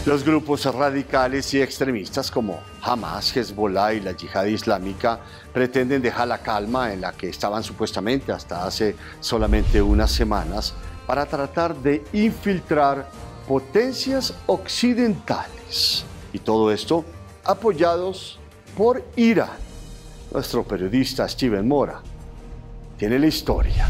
Los grupos radicales y extremistas como Hamas, Hezbollah y la Yihad Islámica pretenden dejar la calma en la que estaban supuestamente hasta hace solamente unas semanas para tratar de infiltrar potencias occidentales. Y todo esto apoyados por Irán. Nuestro periodista Steven Mora tiene la historia.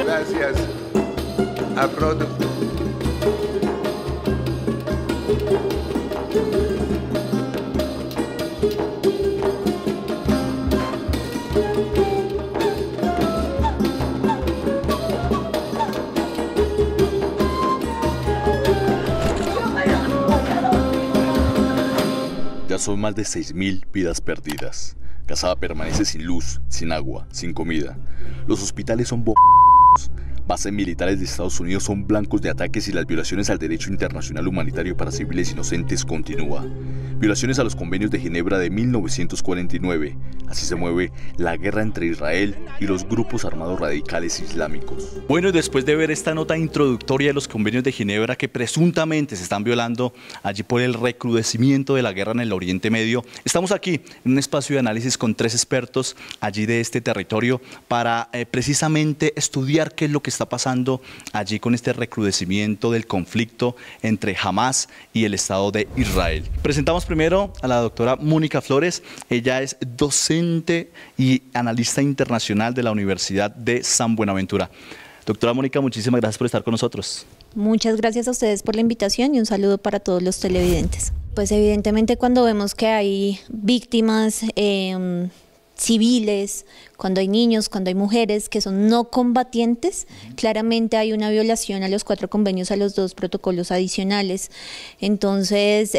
Gracias a producto. Ya son más de 6.000 vidas perdidas. Gaza permanece sin luz, sin agua, sin comida. Los hospitales son bases militares de Estados Unidos son blancos de ataques y las violaciones al derecho internacional humanitario para civiles inocentes continúa. Violaciones a los convenios de Ginebra de 1949. Así se mueve la guerra entre Israel y los grupos armados radicales islámicos. Bueno, y después de ver esta nota introductoria de los convenios de Ginebra que presuntamente se están violando allí por el recrudecimiento de la guerra en el Oriente Medio, estamos aquí en un espacio de análisis con 3 expertos allí de este territorio para precisamente estudiar qué es lo que está pasando allí con este recrudecimiento del conflicto entre Hamas y el Estado de Israel. Presentamos primero a la doctora Mónica Flores. Ella es docente y analista internacional de la Universidad de San Buenaventura. Doctora Mónica, muchísimas gracias por estar con nosotros. Muchas gracias a ustedes por la invitación y un saludo para todos los televidentes. Pues evidentemente cuando vemos que hay víctimas civiles, cuando hay niños, cuando hay mujeres que son no combatientes, claramente hay una violación a los 4 convenios, a los 2 protocolos adicionales. Entonces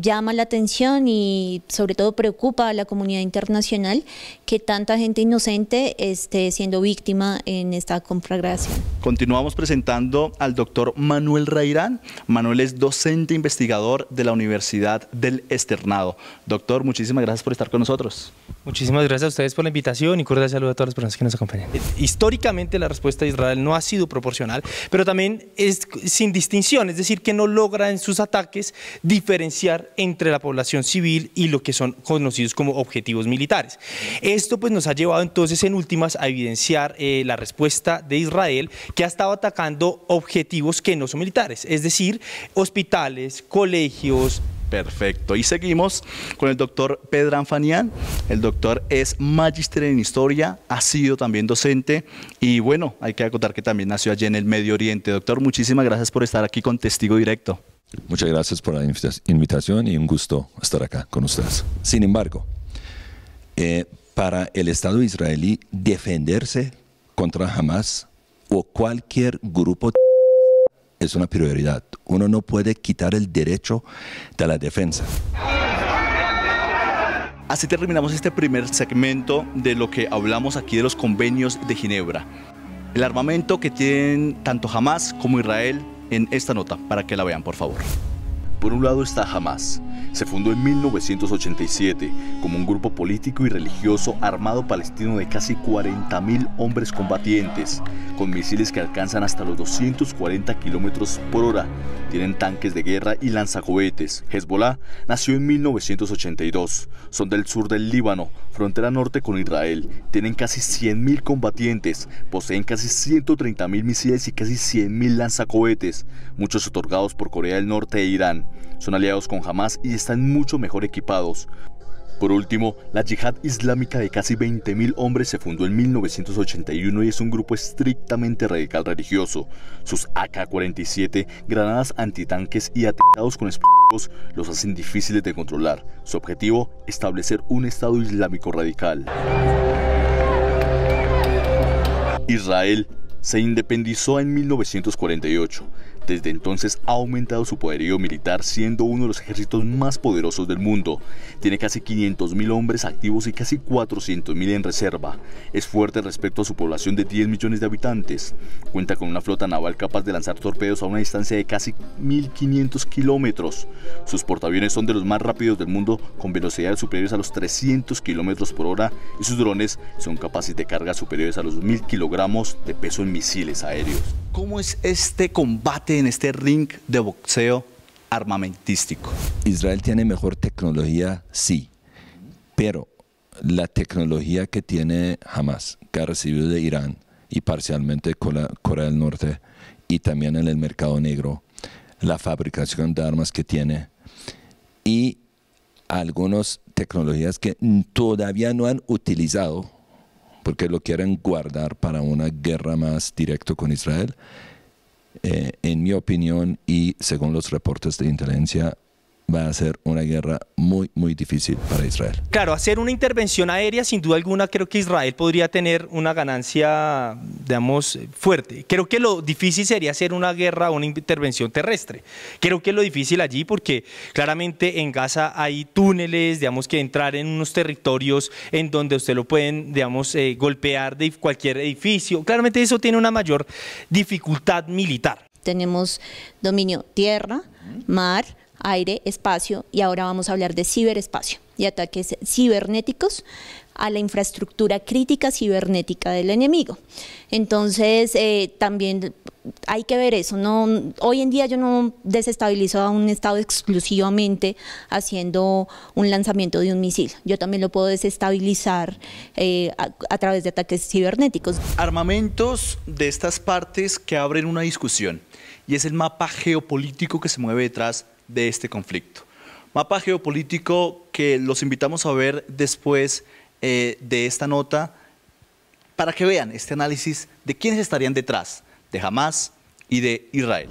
llama la atención y sobre todo preocupa a la comunidad internacional que tanta gente inocente esté siendo víctima en esta conflagración. Continuamos presentando al doctor Manuel Reirán. Manuel es docente investigador de la Universidad del Externado. Doctor, muchísimas gracias por estar con nosotros. Muchísimas gracias a ustedes por la invitación y cordial saludo a todas las personas que nos acompañan. Históricamente la respuesta de Israel no ha sido proporcional, pero también es sin distinción, es decir, que no logra en sus ataques diferenciar entre la población civil y lo que son conocidos como objetivos militares. Esto pues nos ha llevado entonces en últimas a evidenciar la respuesta de Israel, que ha estado atacando objetivos que no son militares, es decir, hospitales, colegios. Perfecto, y seguimos con el doctor Pedram Fanian. El doctor es magíster en historia, ha sido también docente y bueno, hay que acotar que también nació allí en el Medio Oriente. Doctor, muchísimas gracias por estar aquí con Testigo Directo. Muchas gracias por la invitación y un gusto estar acá con ustedes. Sin embargo, para el Estado israelí defenderse contra Hamas o cualquier grupo es una prioridad. Uno no puede quitar el derecho de la defensa. Así terminamos este primer segmento de lo que hablamos aquí de los convenios de Ginebra. El armamento que tienen tanto Hamas como Israel en esta nota, para que la vean, por favor. Por un lado está Hamas. Se fundó en 1987 como un grupo político y religioso armado palestino de casi 40.000 hombres combatientes, con misiles que alcanzan hasta los 240 kilómetros por hora. Tienen tanques de guerra y lanzacohetes. Hezbollah nació en 1982. Son del sur del Líbano, frontera norte con Israel. Tienen casi 100.000 combatientes, poseen casi 130.000 misiles y casi 100.000 lanzacohetes, muchos otorgados por Corea del Norte e Irán. Son aliados con Hamas y están mucho mejor equipados. Por último, la Yihad Islámica de casi 20.000 hombres se fundó en 1981 y es un grupo estrictamente radical religioso. Sus AK-47, granadas antitanques y atentados con explosivos los hacen difíciles de controlar. Su objetivo, establecer un Estado Islámico radical. Israel se independizó en 1948. Desde entonces ha aumentado su poderío militar, siendo uno de los ejércitos más poderosos del mundo. Tiene casi 500.000 hombres activos y casi 400.000 en reserva. Es fuerte respecto a su población de 10 millones de habitantes. Cuenta con una flota naval capaz de lanzar torpedos a una distancia de casi 1.500 kilómetros. Sus portaaviones son de los más rápidos del mundo, con velocidades superiores a los 300 kilómetros por hora, y sus drones son capaces de cargas superiores a los 1.000 kilogramos de peso en misiles aéreos. ¿Cómo es este combate en este ring de boxeo armamentístico? Israel tiene mejor tecnología, sí, pero la tecnología que tiene Hamas, que ha recibido de Irán y parcialmente Corea del Norte y también en el mercado negro, la fabricación de armas que tiene y algunas tecnologías que todavía no han utilizado porque lo quieren guardar para una guerra más directa con Israel. En mi opinión y según los reportes de inteligencia, va a ser una guerra muy, muy difícil para Israel. Claro, hacer una intervención aérea, sin duda alguna, creo que Israel podría tener una ganancia, digamos, fuerte. Creo que lo difícil sería hacer una guerra o una intervención terrestre. Creo que es lo difícil allí porque claramente en Gaza hay túneles, digamos, que entrar en unos territorios en donde usted lo pueden, digamos, golpear de cualquier edificio. Claramente eso tiene una mayor dificultad militar. Tenemos dominio tierra, mar, aire, espacio, y ahora vamos a hablar de ciberespacio y ataques cibernéticos a la infraestructura crítica cibernética del enemigo. Entonces, también hay que ver eso. No, hoy en día yo no desestabilizo a un Estado exclusivamente haciendo un lanzamiento de un misil. Yo también lo puedo desestabilizar a través de ataques cibernéticos. Armamentos de estas partes que abren una discusión, y es el mapa geopolítico que se mueve detrás de este conflicto. Mapa geopolítico que los invitamos a ver después de esta nota para que vean este análisis de quiénes estarían detrás de Hamas y de Israel.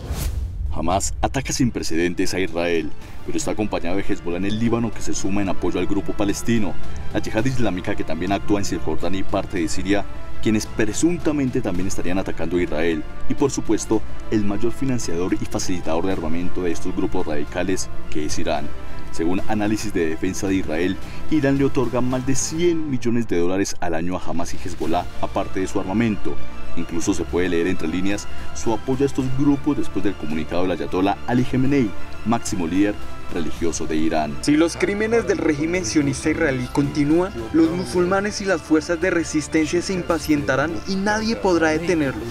Hamas ataca sin precedentes a Israel, pero está acompañado de Hezbollah en el Líbano, que se suma en apoyo al grupo palestino, la Yihad Islámica, que también actúa en Cisjordania y parte de Siria, quienes presuntamente también estarían atacando a Israel, y por supuesto el mayor financiador y facilitador de armamento de estos grupos radicales, que es Irán. Según análisis de defensa de Israel, Irán le otorga más de 100 millones de dólares al año a Hamas y Hezbollah, aparte de su armamento. Incluso se puede leer entre líneas su apoyo a estos grupos después del comunicado del ayatolá Ali Khamenei, máximo líder religioso de Irán. Si los crímenes del régimen sionista israelí continúan, los musulmanes y las fuerzas de resistencia se impacientarán y nadie podrá detenerlos.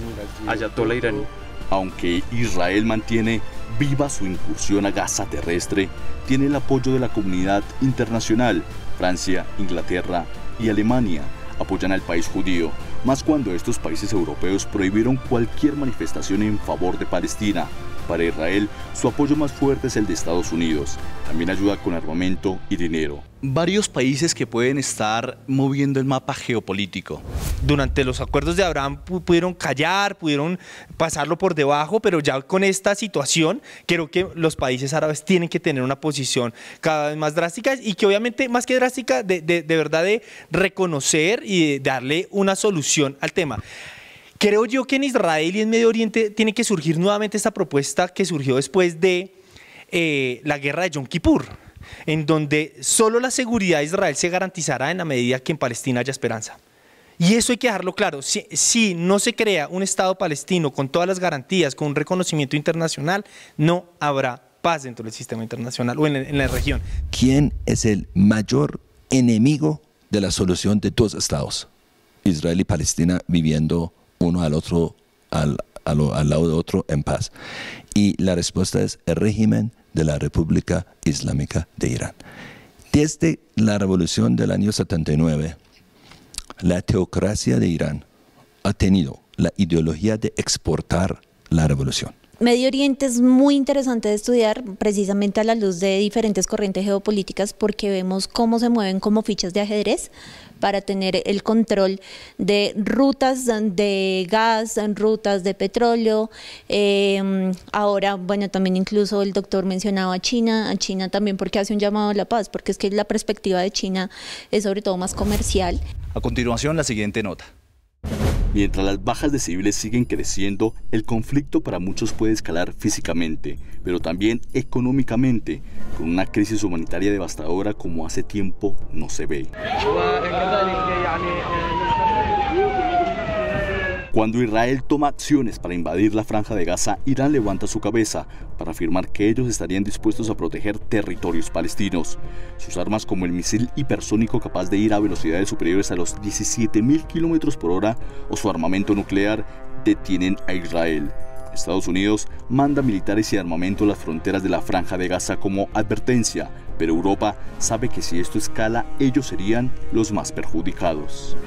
Ayatolá iraní. Aunque Israel mantiene viva su incursión a Gaza terrestre, tiene el apoyo de la comunidad internacional. Francia, Inglaterra y Alemania apoyan al país judío, más cuando estos países europeos prohibieron cualquier manifestación en favor de Palestina. Para Israel, su apoyo más fuerte es el de Estados Unidos. También ayuda con armamento y dinero. Varios países que pueden estar moviendo el mapa geopolítico. Durante los acuerdos de Abraham pudieron callar, pudieron pasarlo por debajo, pero ya con esta situación creo que los países árabes tienen que tener una posición cada vez más drástica y que obviamente más que drástica de verdad de reconocer y de darle una solución al tema. Creo yo que en Israel y en Medio Oriente tiene que surgir nuevamente esta propuesta que surgió después de la guerra de Yom Kippur, en donde solo la seguridad de Israel se garantizará en la medida que en Palestina haya esperanza. Y eso hay que dejarlo claro. Si no se crea un Estado palestino con todas las garantías, con un reconocimiento internacional, no habrá paz dentro del sistema internacional o en la región. ¿Quién es el mayor enemigo de la solución de dos estados? Israel y Palestina viviendo uno al otro, al lado de otro en paz. Y la respuesta es el régimen de la República Islámica de Irán. Desde la revolución del año 79, la teocracia de Irán ha tenido la ideología de exportar la revolución. Medio Oriente es muy interesante de estudiar precisamente a la luz de diferentes corrientes geopolíticas porque vemos cómo se mueven como fichas de ajedrez para tener el control de rutas de gas, rutas de petróleo. Ahora, bueno, también incluso el doctor mencionaba a China también porque hace un llamado a la paz, porque es que la perspectiva de China es sobre todo más comercial. A continuación, la siguiente nota. Mientras las bajas de civiles siguen creciendo, el conflicto para muchos puede escalar físicamente, pero también económicamente, con una crisis humanitaria devastadora como hace tiempo no se ve. Cuando Israel toma acciones para invadir la Franja de Gaza, Irán levanta su cabeza para afirmar que ellos estarían dispuestos a proteger territorios palestinos. Sus armas, como el misil hipersónico capaz de ir a velocidades superiores a los 17.000 kilómetros por hora, o su armamento nuclear, detienen a Israel. Estados Unidos manda militares y armamento a las fronteras de la Franja de Gaza como advertencia, pero Europa sabe que si esto escala, ellos serían los más perjudicados.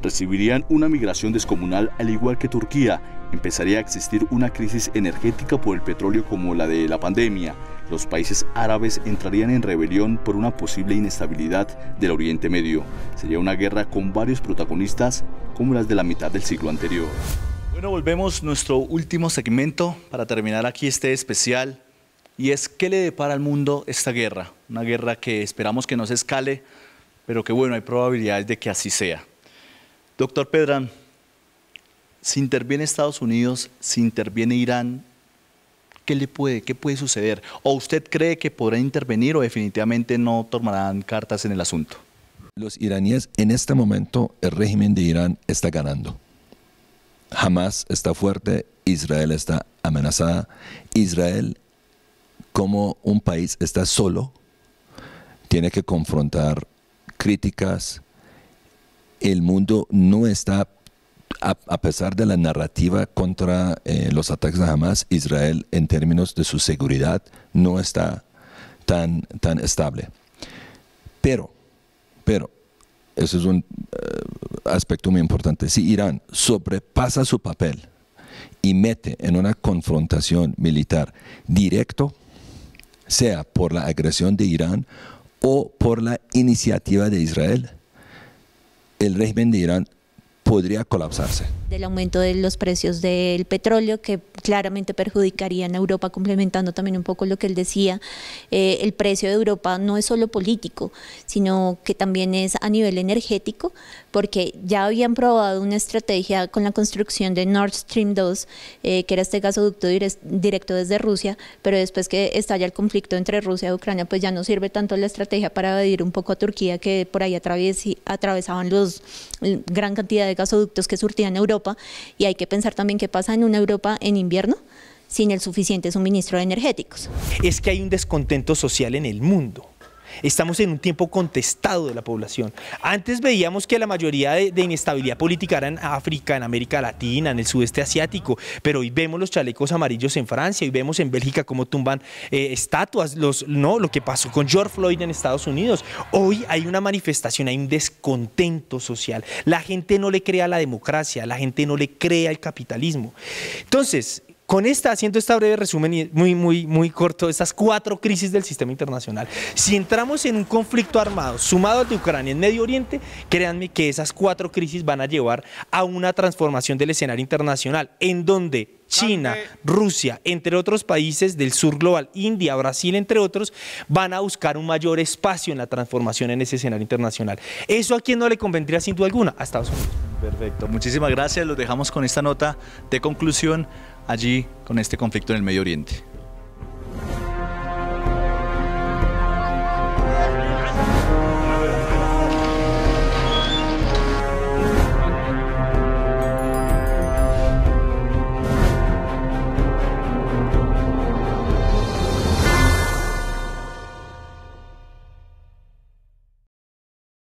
Recibirían una migración descomunal al igual que Turquía. Empezaría a existir una crisis energética por el petróleo como la de la pandemia. Los países árabes entrarían en rebelión por una posible inestabilidad del Oriente Medio. Sería una guerra con varios protagonistas como las de la mitad del siglo anterior. Bueno, volvemos a nuestro último segmento para terminar aquí este especial. Y es, ¿qué le depara al mundo esta guerra? Una guerra que esperamos que no se escale, pero que bueno, hay probabilidades de que así sea. Doctor Pedram, si interviene Estados Unidos, si interviene Irán, ¿qué puede suceder? ¿O usted cree que podrán intervenir o definitivamente no tomarán cartas en el asunto? Los iraníes, en este momento, el régimen de Irán está ganando. Hamas está fuerte, Israel está amenazada. Israel, como un país, está solo, tiene que confrontar críticas. El mundo no está, a pesar de la narrativa contra los ataques de Hamas, Israel en términos de su seguridad no está tan estable. Pero, eso es un aspecto muy importante. Si Irán sobrepasa su papel y mete en una confrontación militar directo, sea por la agresión de Irán o por la iniciativa de Israel, el régimen de Irán podría colapsarse. Del aumento de los precios del petróleo, que claramente perjudicarían a Europa, complementando también un poco lo que él decía. El precio de Europa no es solo político, sino que también es a nivel energético, porque ya habían probado una estrategia con la construcción de Nord Stream 2, que era este gasoducto directo desde Rusia, pero después que estalla el conflicto entre Rusia y Ucrania, pues ya no sirve tanto la estrategia para evadir un poco a Turquía, que por ahí atravesaban gran cantidad de gasoductos que surtían Europa, y hay que pensar también qué pasa en una Europa en invierno sin el suficiente suministro de energéticos. Es que hay un descontento social en el mundo. Estamos en un tiempo contestado de la población. Antes veíamos que la mayoría de inestabilidad política era en África, en América Latina, en el sudeste asiático, pero hoy vemos los chalecos amarillos en Francia, y vemos en Bélgica cómo tumban estatuas, lo que pasó con George Floyd en Estados Unidos. Hoy hay una manifestación, hay un descontento social. La gente no le cree a la democracia, la gente no le cree al capitalismo. Entonces, haciendo esta breve resumen muy corto, estas 4 crisis del sistema internacional, si entramos en un conflicto armado sumado al de Ucrania en Medio Oriente, créanme que esas 4 crisis van a llevar a una transformación del escenario internacional, en donde China, Rusia, entre otros países del sur global, India, Brasil, entre otros, van a buscar un mayor espacio en la transformación en ese escenario internacional. ¿Eso a quién no le convendría sin duda alguna? A Estados Unidos. Perfecto, muchísimas gracias. Los dejamos con esta nota de conclusión allí con este conflicto en el Medio Oriente.